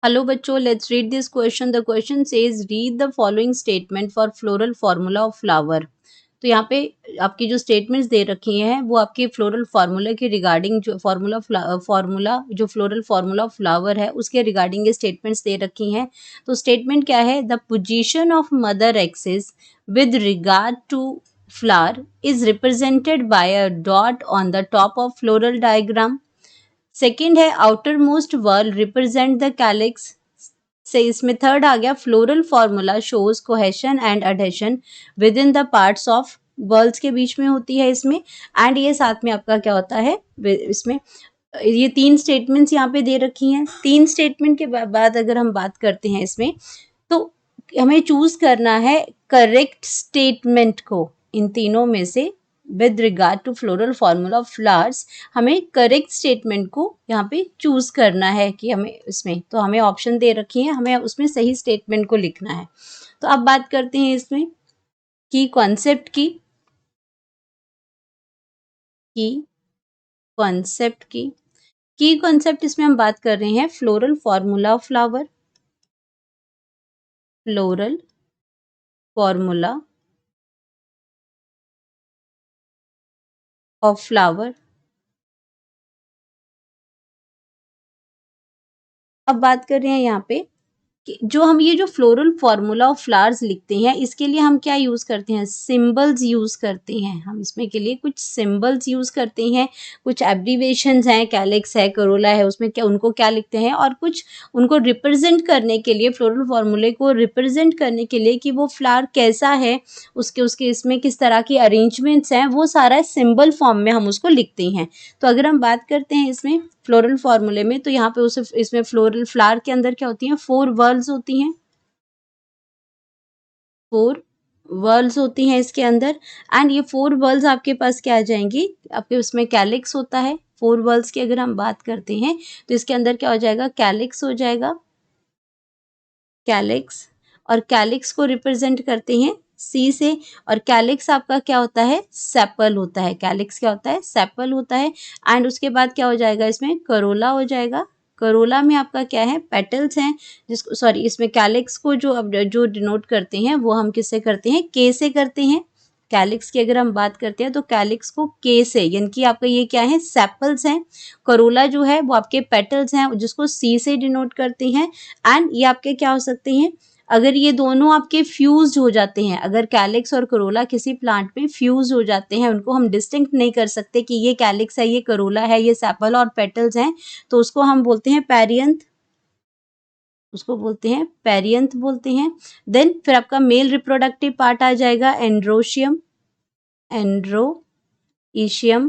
Hello बच्चों, let's read this question. The question says read the following statement for floral formula of flower. तो यहाँ पे आपकी जो स्टेटमेंट्स दे रखी हैं वो आपके फ्लोरल फार्मूला के रिगार्डिंग, जो फार्मूला जो फ्लोरल फार्मूला ऑफ फ्लावर है उसके रिगार्डिंग ये स्टेटमेंट्स दे रखी हैं। तो स्टेटमेंट क्या है? The position of mother axis with regard to flower is represented by a dot on the top of floral diagram. Second है outermost whorl represent the calyx. से इसमें थर्ड आ गया floral formula shows cohesion and adhesion within the parts of whorls के बीच में होती है इसमें। एंड ये साथ में आपका क्या होता है इसमें, ये तीन स्टेटमेंट्स यहाँ पे दे रखी हैं। तीन स्टेटमेंट के बाद अगर हम बात करते हैं इसमें, तो हमें चूज करना है करेक्ट स्टेटमेंट को इन तीनों में से। With regard to floral formula of flowers हमें करेक्ट स्टेटमेंट को यहाँ पे चूज करना है कि हमें इसमें, तो हमें ऑप्शन दे रखी है, हमें उसमें सही स्टेटमेंट को लिखना है। तो अब बात करते हैं इसमें की कॉन्सेप्ट की कॉन्सेप्ट की कॉन्सेप्ट इसमें हम बात कर रहे हैं floral formula of flower. Floral formula of flower. अब बात कर रहे हैं यहाँ पे कि जो हम ये जो फ्लोरल फार्मूला ऑफ फ्लावर्स लिखते हैं इसके लिए हम क्या यूज करते हैं? सिंबल्स यूज करते हैं। हम इसमें के लिए कुछ सिंबल्स यूज करते हैं, कुछ एब्रीवेशंस हैं, कैलिक्स है, करोला है, उसमें क्या उनको क्या लिखते हैं, और कुछ उनको रिप्रेजेंट करने के लिए, फ्लोरल फार्मूले को रिप्रेजेंट करने के लिए कि वो फ्लावर कैसा है, उसके उसके इसमें किस तरह की अरेंजमेंट्स हैं, वो सारा सिंबल फॉर्म में हम उसको लिखते हैं। तो अगर हम बात करते हैं इसमें फ्लोरल फार्मूले में, तो यहाँ पे उसे इसमें फ्लोरल फ्लावर के अंदर क्या होती हैं? 4 वर्ल्स होती हैं। 4 वर्ल्स होती हैं इसके अंदर। एंड ये 4 वर्ल्स आपके पास क्या आ जाएंगी? आपके उसमें कैलिक्स होता है। 4 वर्ल्स की अगर हम बात करते हैं तो इसके अंदर क्या हो जाएगा? कैलिक्स हो जाएगा, कैलिक्स। और कैलिक्स को रिप्रेजेंट करते हैं सी से। और कैलिक्स आपका क्या होता है? सेपल होता है। कैलिक्स क्या होता है? सेपल होता है। एंड उसके बाद क्या हो जाएगा? इसमें करोला हो जाएगा। करोला में आपका क्या है? पेटल्स हैं, जिसको सॉरी इसमें कैलिक्स को जो अब जो डिनोट करते हैं वो हम किससे करते हैं? के से करते हैं। कैलिक्स की अगर हम बात करते हैं तो कैलिक्स को के से, यानी कि आपका ये क्या है? सेपल्स हैं। करोला जो है वो आपके पेटल्स हैं जिसको सी से डिनोट करते हैं। एंड ये आपके क्या हो सकते हैं? अगर ये दोनों आपके फ्यूज्ड हो जाते हैं, अगर कैलिक्स और करोला किसी प्लांट में फ्यूज हो जाते हैं, उनको हम डिस्टिंक्ट नहीं कर सकते कि ये कैलिक्स है, ये करोला है, ये सेपल और पेटल्स हैं, तो उसको हम बोलते हैं पेरियंथ। उसको बोलते हैं पेरियंथ बोलते हैं। देन फिर आपका मेल रिप्रोडक्टिव पार्ट आ जाएगा एंड्रोशियम, एंड्रोइशियम।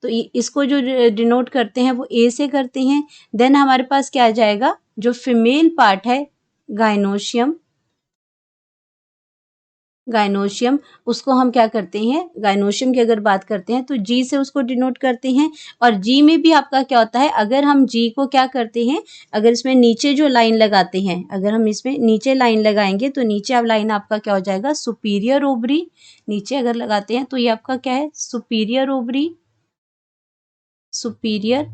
तो इसको जो डिनोट करते हैं वो ए से करते हैं। देन हमारे पास क्या आ जाएगा? जो फीमेल पार्ट है गाइनोशियम, गाइनोशियम, उसको हम क्या करते हैं? गाइनोशियम की अगर बात करते हैं तो जी से उसको डिनोट करते हैं। और जी में भी आपका क्या होता है? अगर हम जी को क्या करते हैं, अगर इसमें नीचे जो लाइन लगाते हैं, अगर हम इसमें नीचे लाइन लगाएंगे तो नीचे अब लाइन आपका क्या हो जाएगा? Superior ovary. नीचे अगर लगाते हैं तो ये आपका क्या है? सुपीरियर ओवरी, सुपीरियर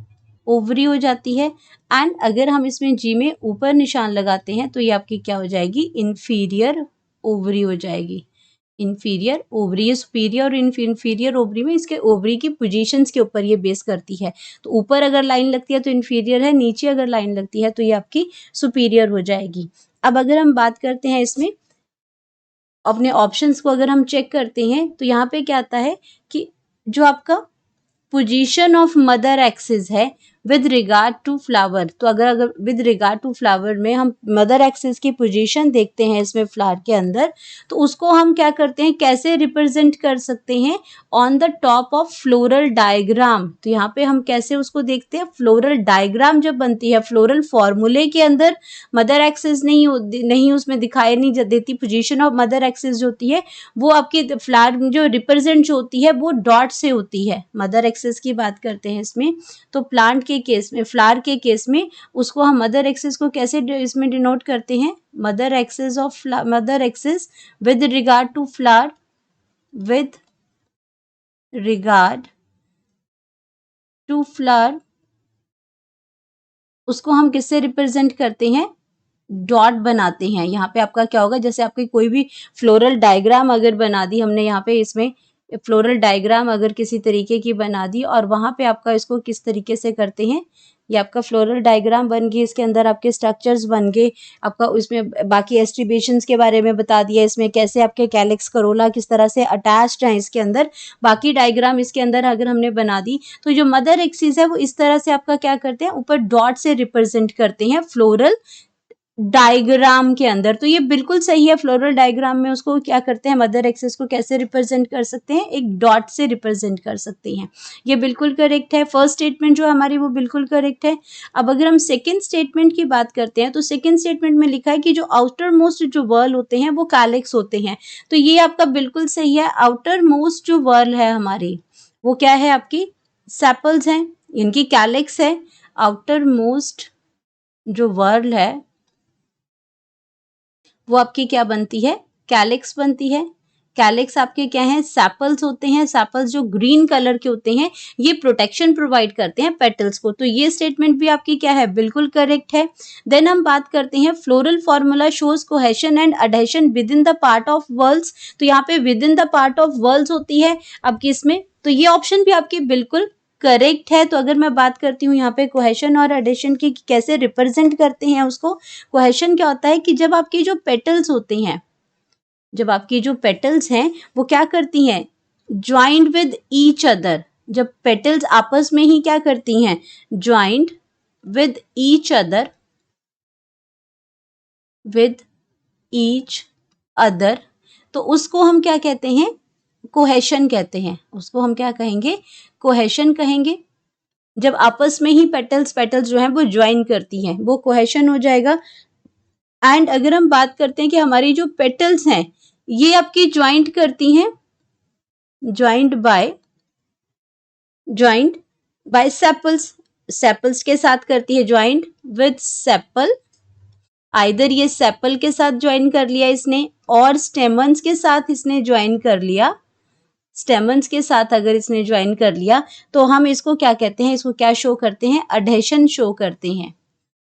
ओवरी हो जाती है। एंड अगर हम इसमें जी में ऊपर निशान लगाते हैं तो ये आपकी क्या हो जाएगी? इंफीरियर ओवरी हो जाएगी। इंफीरियर ओवरी, ये सुपीरियर और इंफीरियर ओवरी में इसके ओवरी की पोजीशंस के ऊपर ये बेस करती है। तो ऊपर अगर लाइन लगती है तो इंफीरियर है, नीचे अगर लाइन लगती है तो ये आपकी सुपीरियर हो जाएगी। अब अगर हम बात करते हैं इसमें अपने ऑप्शंस को अगर हम चेक करते हैं तो यहाँ पे क्या आता है कि जो आपका पोजीशन ऑफ मदर एक्सिस है विद रिगार्ड टू फ्लावर, तो अगर अगर विद रिगार्ड टू फ्लावर में हम मदर एक्सिस की पोजीशन देखते हैं इसमें फ्लावर के अंदर, तो उसको हम क्या करते हैं? कैसे रिप्रेजेंट कर सकते हैं? On the top of floral diagram. तो यहाँ पे हम कैसे उसको देखते हैं? फ्लोरल डायग्राम जब बनती है, फ्लोरल फॉर्मूले के अंदर मदर एक्सिस नहीं उसमें दिखाई नहीं देती। पोजीशन ऑफ मदर एक्सिस जो होती है वो आपकी फ्लावर जो रिप्रेजेंट जो होती है वो डॉट से होती है। मदर एक्सिस की बात करते हैं इसमें, तो प्लांट के केस में, फ्लावर के केस में उसको हम मदर एक्सिस को कैसे इसमें डिनोट करते हैं? Mother axis of mother axis with regard to flower, with regard to flower उसको हम किससे रिप्रेजेंट करते हैं, डॉट बनाते हैं। यहाँ पे आपका क्या होगा, जैसे आपकी कोई भी फ्लोरल डायग्राम अगर बना दी हमने, यहाँ पे इसमें फ्लोरल डायग्राम अगर किसी तरीके की बना दी और वहाँ पे आपका इसको किस तरीके से करते हैं, ये आपका फ्लोरल डायग्राम बन गई, इसके अंदर आपके स्ट्रक्चर्स बन गए, आपका उसमें बाकी एस्ट्रीब्यूशंस के बारे में बता दिया, इसमें कैसे आपके कैलिक्स करोला किस तरह से अटैच्ड हैं इसके अंदर, बाकी डायग्राम इसके अंदर अगर हमने बना दी, तो जो मदर एक्सिस है वो इस तरह से आपका क्या करते हैं, ऊपर डॉट से रिप्रेजेंट करते हैं फ्लोरल डायग्राम के अंदर। तो ये बिल्कुल सही है, फ्लोरल डायग्राम में उसको क्या करते हैं, मदर एक्सिस को कैसे रिप्रेजेंट कर सकते हैं, एक डॉट से रिप्रेजेंट कर सकते हैं। ये बिल्कुल करेक्ट है, फर्स्ट स्टेटमेंट जो हमारी वो बिल्कुल करेक्ट है। अब अगर हम सेकंड स्टेटमेंट की बात करते हैं, तो सेकंड स्टेटमेंट में लिखा है कि जो आउटर मोस्ट जो वर्ल होते हैं वो कैलिक्स होते हैं, तो ये आपका बिल्कुल सही है। आउटर मोस्ट जो वर्ल है हमारी वो क्या है, आपकी सेपल्स हैं, इनकी कैलिक्स है। आउटर मोस्ट जो वर्ल है वो आपकी क्या बनती है, कैलिक्स बनती है। कैलिक्स आपके क्या हैं, सेपल्स होते हैं। सेपल्स जो ग्रीन कलर के होते हैं, ये प्रोटेक्शन प्रोवाइड करते हैं पेटल्स को। तो ये स्टेटमेंट भी आपकी क्या है, बिल्कुल करेक्ट है। देन हम बात करते हैं floral formula shows cohesion and adhesion within the part of whorls. तो यहाँ पे within the part of whorls होती है आपकी इसमें, तो ये ऑप्शन भी आपकी बिल्कुल करेक्ट है। तो अगर मैं बात करती हूँ यहाँ पे कोहेशन और एडिशन की कैसे रिप्रेजेंट करते हैं उसको, कोहेशन क्या होता है कि जब आपकी जो पेटल्स होते हैं, जब आपकी जो पेटल्स हैं वो क्या करती हैं, ज्वाइंट विद ईच अदर। जब पेटल्स आपस में ही क्या करती हैं, joint with each other, with each other, तो उसको हम क्या कहते हैं, कोहेशन कहते हैं। उसको हम क्या कहेंगे, कोहेशन कहेंगे। जब आपस में ही पेटल्स जो हैं वो ज्वाइन करती हैं, वो कोहेशन हो जाएगा। एंड अगर हम बात करते हैं कि हमारी जो पेटल्स हैं ये आपकी ज्वाइंट करती हैं, ज्वाइंट बाय सेपल्स, सेपल्स के साथ करती है ज्वाइंट विद सेपल। आइदर ये सेपल के साथ ज्वाइन कर लिया इसने, और स्टेमन्स के साथ इसने ज्वाइन कर लिया। स्टेमन्स के साथ अगर इसने ज्वाइन कर लिया तो हम इसको क्या कहते हैं, इसको क्या शो करते हैं, अडहेशन शो करते हैं,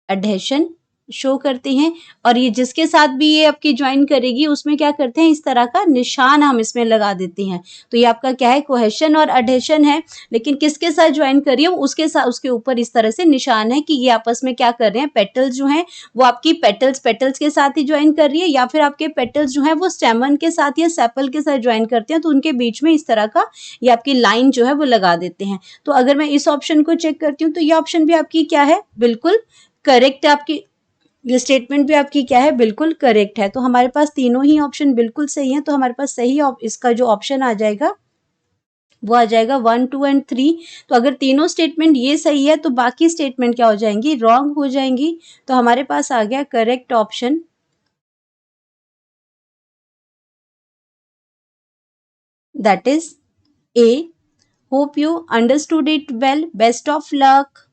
अडहेशन शो करते हैं। और ये जिसके साथ भी ये आपकी ज्वाइन करेगी उसमें क्या करते हैं, इस तरह का निशान हम इसमें लगा देते हैं। तो ये आपका क्या है, कोहेशन और अडहेशन है। लेकिन किसके साथ ज्वाइन कर रही है, उसके साथ, उसके ऊपर इस तरह से निशान है कि ये आपस में क्या कर रहे हैं, पेटल्स जो हैं वो आपकी पेटल्स के साथ ही ज्वाइन कर रही है, या फिर आपके पेटल्स जो है वो स्टेमन के साथ या सेपल के साथ ज्वाइन करते हैं, तो उनके बीच में इस तरह का ये आपकी लाइन जो है वो लगा देते हैं। तो अगर मैं इस ऑप्शन को चेक करती हूँ तो ये ऑप्शन भी आपकी क्या है, बिल्कुल करेक्ट है। आपकी ये स्टेटमेंट भी आपकी क्या है, बिल्कुल करेक्ट है। तो हमारे पास तीनों ही ऑप्शन बिल्कुल सही हैं। तो हमारे पास सही इसका जो ऑप्शन आ जाएगा वो आ जाएगा 1, 2 एंड 3। तो अगर तीनों स्टेटमेंट ये सही है तो बाकी स्टेटमेंट क्या हो जाएंगी, रॉन्ग हो जाएंगी। तो हमारे पास आ गया correct option, that is A. Hope you understood it well. Best of luck.